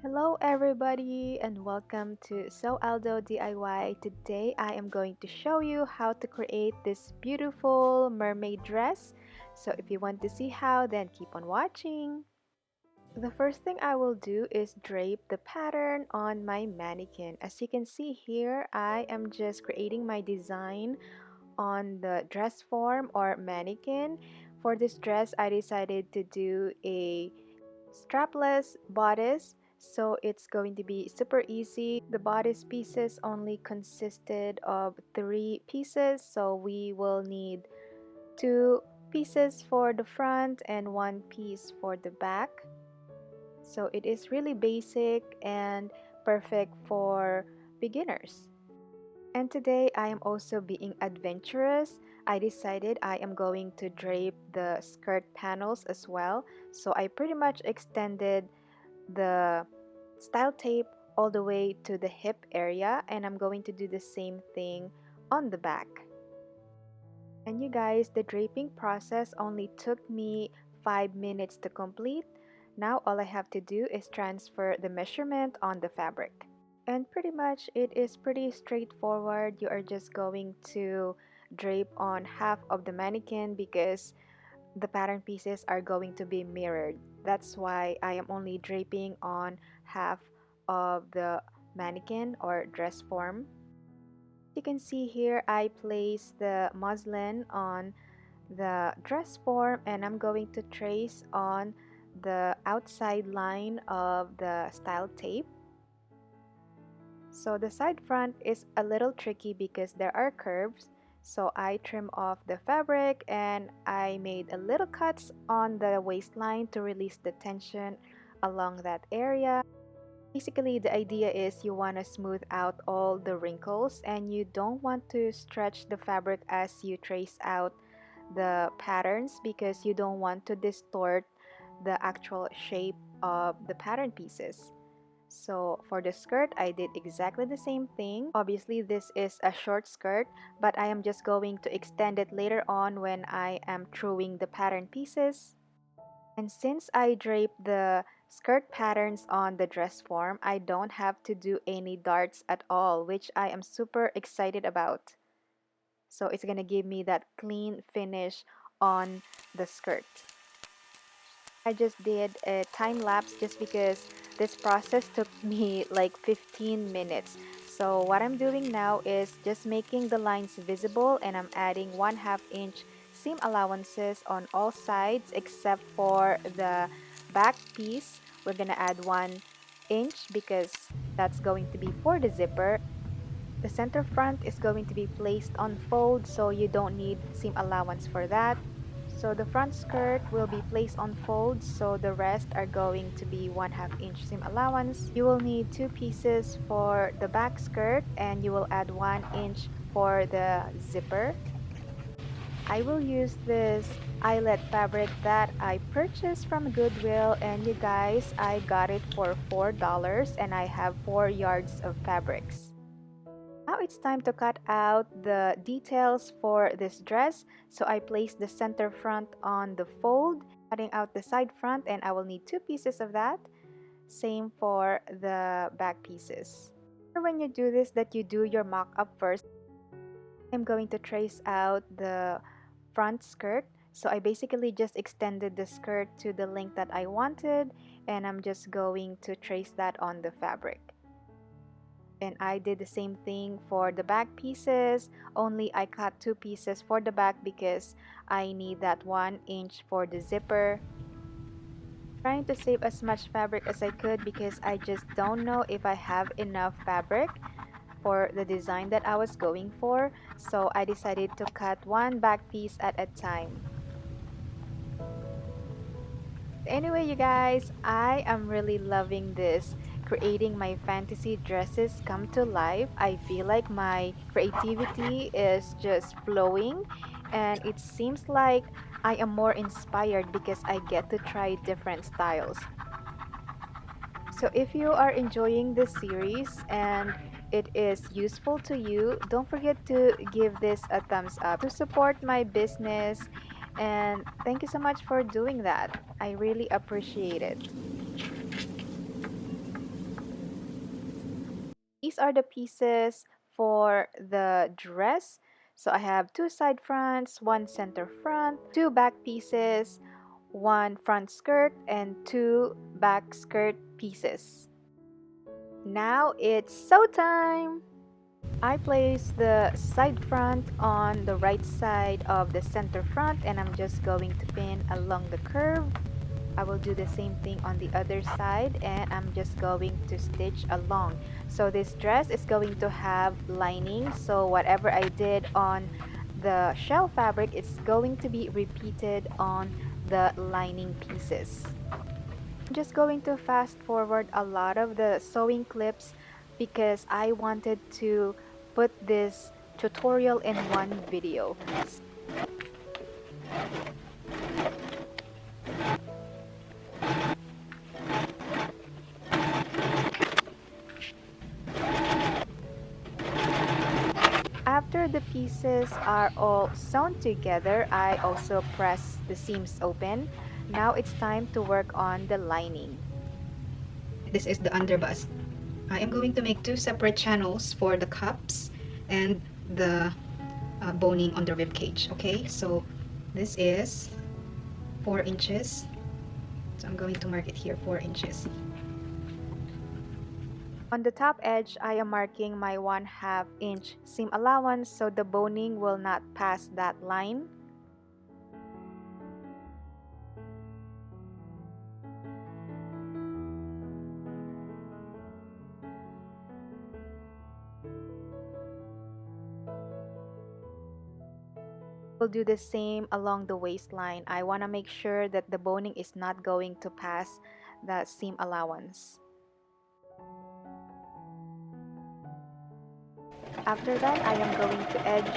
Hello everybody and welcome to Sew Aldo DIY. Today I am going to show you how to create this beautiful mermaid dress. So if you want to see how, then keep on watching. The first thing I will do is drape the pattern on my mannequin. As you can see here, I am just creating my design on the dress form or mannequin. For this dress, I decided to do a strapless bodice, so it's going to be super easy. The bodice pieces only consisted of 3 pieces, so we will need 2 pieces for the front and 1 piece for the back. So it is really basic and perfect for beginners. And today I am also being adventurous. I decided I am going to drape the skirt panels as well. So I pretty much extended the style tape all the way to the hip area, and I'm going to do the same thing on the back. And you guys, the draping process only took me 5 minutes to complete. Now all I have to do is transfer the measurement on the fabric. And pretty much it is pretty straightforward. You are just going to drape on half of the mannequin because the pattern pieces are going to be mirrored. That's why I am only draping on half of the mannequin or dress form. You can see here I place the muslin on the dress form and I'm going to trace on the outside line of the style tape. So the side front is a little tricky because there are curves. So I trim off the fabric and I made a little cuts on the waistline to release the tension along that area. Basically, the idea is you want to smooth out all the wrinkles and you don't want to stretch the fabric as you trace out the patterns because you don't want to distort the actual shape of the pattern pieces. So for the skirt, I did exactly the same thing. Obviously, this is a short skirt, but I am just going to extend it later on when I am truing the pattern pieces. And since I drape the skirt patterns on the dress form, I don't have to do any darts at all, which I am super excited about. So it's gonna give me that clean finish on the skirt. I just did a time lapse just because this process took me like 15 minutes. So what I'm doing now is just making the lines visible and I'm adding 1/2 inch seam allowances on all sides except for the back piece. We're gonna add 1 inch because that's going to be for the zipper. The center front is going to be placed on fold, so you don't need seam allowance for that. So the front skirt will be placed on folds, so the rest are going to be 1/2 inch seam allowance. You will need 2 pieces for the back skirt and you will add 1 inch for the zipper. I will use this eyelet fabric that I purchased from Goodwill, and you guys, I got it for $4 and I have 4 yards of fabrics. Now it's time to cut out the details for this dress. So I placed the center front on the fold, cutting out the side front, and I will need 2 pieces of that. Same for the back pieces. When you do this, that you do your mock-up first. I'm going to trace out the front skirt. So I basically just extended the skirt to the length that I wanted, and I'm just going to trace that on the fabric. And I did the same thing for the back pieces, only I cut 2 pieces for the back because I need that 1 inch for the zipper. Trying to save as much fabric as I could because I just don't know if I have enough fabric for the design that I was going for, so I decided to cut one back piece at a time. Anyway, you guys, I am really loving this. Creating my fantasy dresses come to life. I feel like my creativity is just flowing, and it seems like I am more inspired because I get to try different styles. So if you are enjoying this series and it is useful to you, don't forget to give this a thumbs up to support my business, and thank you so much for doing that. I really appreciate it. These are the pieces for the dress. So I have two side fronts, one center front, two back pieces, one front skirt, and two back skirt pieces. Now it's sew time! I place the side front on the right side of the center front, and I'm just going to pin along the curve. I will do the same thing on the other side, and I'm just going to stitch along. So this dress is going to have lining, so whatever I did on the shell fabric, it's going to be repeated on the lining pieces. I'm just going to fast forward a lot of the sewing clips because I wanted to put this tutorial in one video. After the pieces are all sewn together, I also press the seams open. Now it's time to work on the lining. This is the underbust. I am going to make two separate channels for the cups and the boning on the rib cage. Okay, so this is 4 inches. So I'm going to mark it here, 4 inches. On the top edge, I am marking my 1/2 inch seam allowance so the boning will not pass that line. We'll do the same along the waistline. I want to make sure that the boning is not going to pass the seam allowance. After that, I am going to edge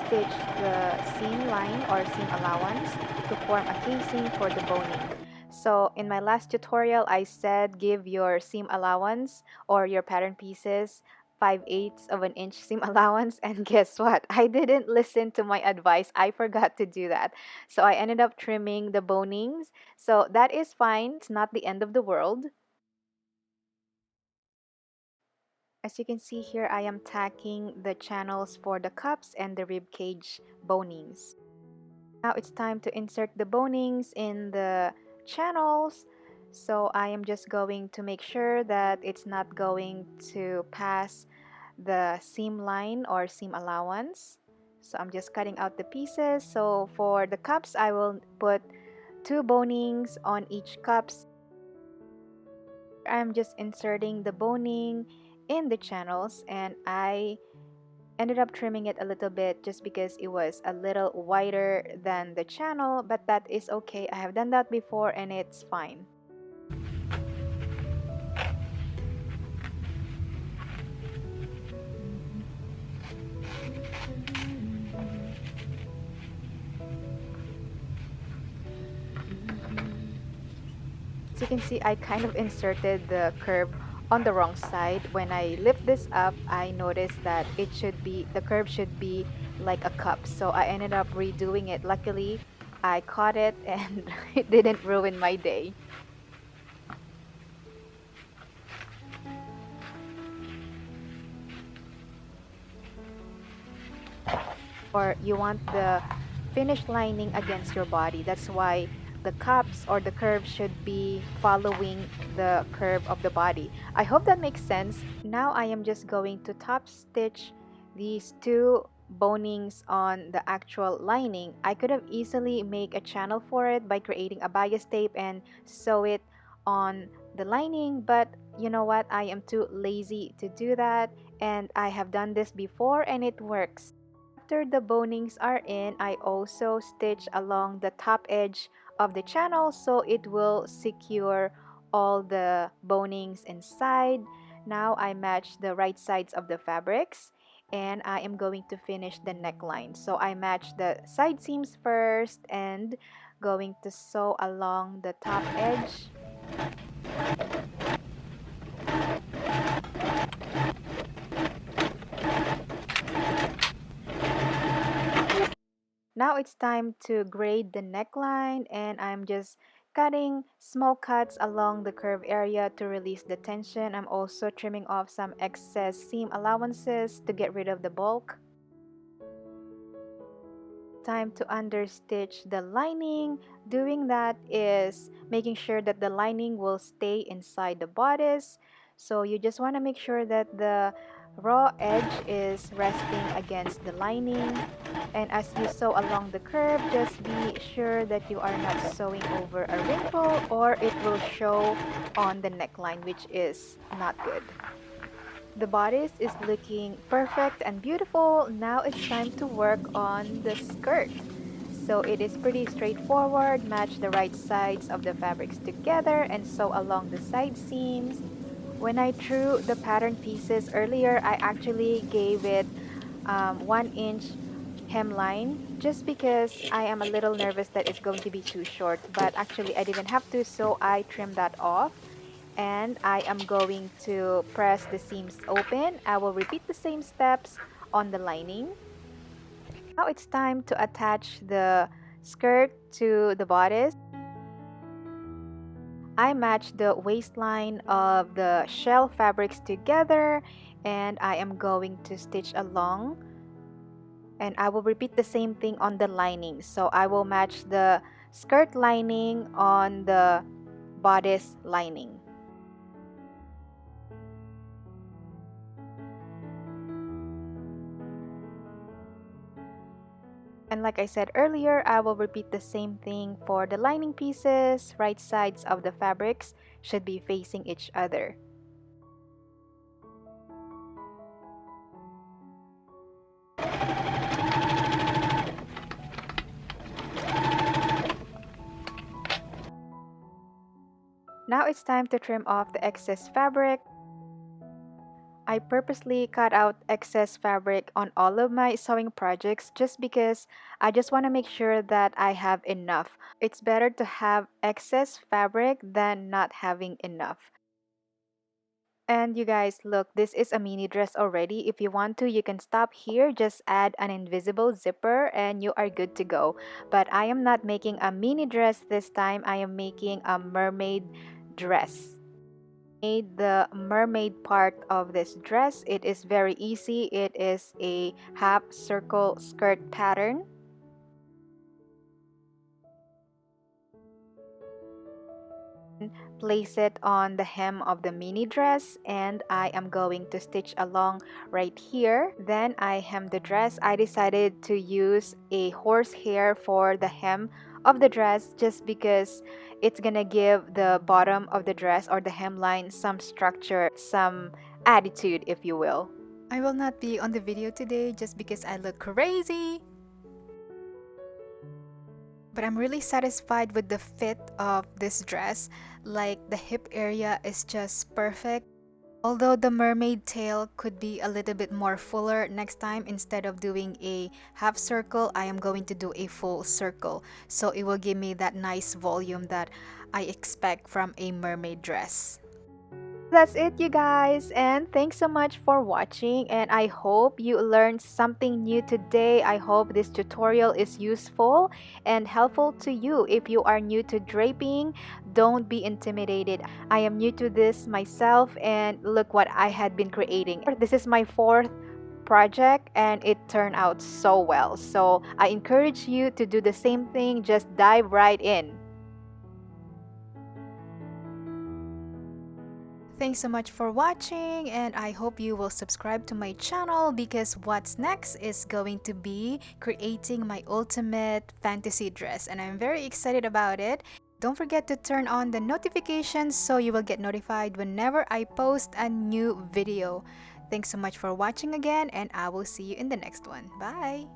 stitch the seam line or seam allowance to form a casing for the boning. So in my last tutorial, I said give your seam allowance or your pattern pieces 5/8 of an inch seam allowance, and guess what? I didn't listen to my advice. I forgot to do that. So I ended up trimming the bonings. So that is fine. It's not the end of the world. As you can see here, I am tacking the channels for the cups and the rib cage bonings. Now it's time to insert the bonings in the channels. So I am just going to make sure that it's not going to pass the seam line or seam allowance. So I'm just cutting out the pieces. So for the cups, I will put 2 bonings on each cups. I'm just inserting the boning in the channels, and I ended up trimming it a little bit just because it was a little wider than the channel, but that is okay. I have done that before and it's fine. As you can see, I kind of inserted the curve on the wrong side. When I lift this up, I noticed that the curve should be like a cup. So I ended up redoing it. Luckily, I caught it and it didn't ruin my day. Or you want the finished lining against your body. That's why the cups or the curve should be following the curve of the body. I hope that makes sense. Now I am just going to top stitch these 2 bonings on the actual lining. I could have easily make a channel for it by creating a bias tape and sew it on the lining, but you know what? I am too lazy to do that, and I have done this before and it works. After the bonings are in, I also stitch along the top edge of the channel so it will secure all the bonings inside. Now I match the right sides of the fabrics, and I am going to finish the neckline. So I match the side seams first and going to sew along the top edge. Now it's time to grade the neckline, and I'm just cutting small cuts along the curve area to release the tension. I'm also trimming off some excess seam allowances to get rid of the bulk. Time to understitch the lining. Doing that is making sure that the lining will stay inside the bodice. So you just want to make sure that the raw edge is resting against the lining. And as you sew along the curve, just be sure that you are not sewing over a wrinkle or it will show on the neckline, which is not good. The bodice is looking perfect and beautiful. Now it's time to work on the skirt. So it is pretty straightforward. Match the right sides of the fabrics together and sew along the side seams. When I drew the pattern pieces earlier, I actually gave it 1 inch hemline just because I am a little nervous that it's going to be too short, but actually I didn't have to, so I trimmed that off. And I am going to press the seams open. I will repeat the same steps on the lining. Now it's time to attach the skirt to the bodice. I match the waistline of the shell fabrics together and I am going to stitch along, and I will repeat the same thing on the lining. So I will match the skirt lining on the bodice lining. And like I said earlier, I will repeat the same thing for the lining pieces. Right sides of the fabrics should be facing each other. Now it's time to trim off the excess fabric. I purposely cut out excess fabric on all of my sewing projects just because I just want to make sure that I have enough. It's better to have excess fabric than not having enough. And you guys, look, this is a mini dress already. If you want to, you can stop here, just add an invisible zipper and you are good to go. But I am not making a mini dress this time. I am making a mermaid dress. Made the mermaid part of this dress. It is very easy. It is a half circle skirt pattern. Place it on the hem of the mini dress and I am going to stitch along right here. Then I hem the dress. I decided to use a horsehair for the hem of the dress just because it's gonna give the bottom of the dress or the hemline some structure, some attitude, if you will. I will not be on the video today just because I look crazy. But I'm really satisfied with the fit of this dress. Like, the hip area is just perfect. Although the mermaid tail could be a little bit more fuller next time, instead of doing a half circle, I am going to do a full circle. So it will give me that nice volume that I expect from a mermaid dress. That's it, you guys, and thanks so much for watching, and I hope you learned something new today. I hope this tutorial is useful and helpful to you. If you are new to draping, don't be intimidated. I am new to this myself, and look what I had been creating. This is my fourth project and it turned out so well, so I encourage you to do the same thing. Just dive right in. Thanks so much for watching, and I hope you will subscribe to my channel because what's next is going to be creating my ultimate fantasy dress, and I'm very excited about it. Don't forget to turn on the notifications so you will get notified whenever I post a new video. Thanks so much for watching again, and I will see you in the next one. Bye!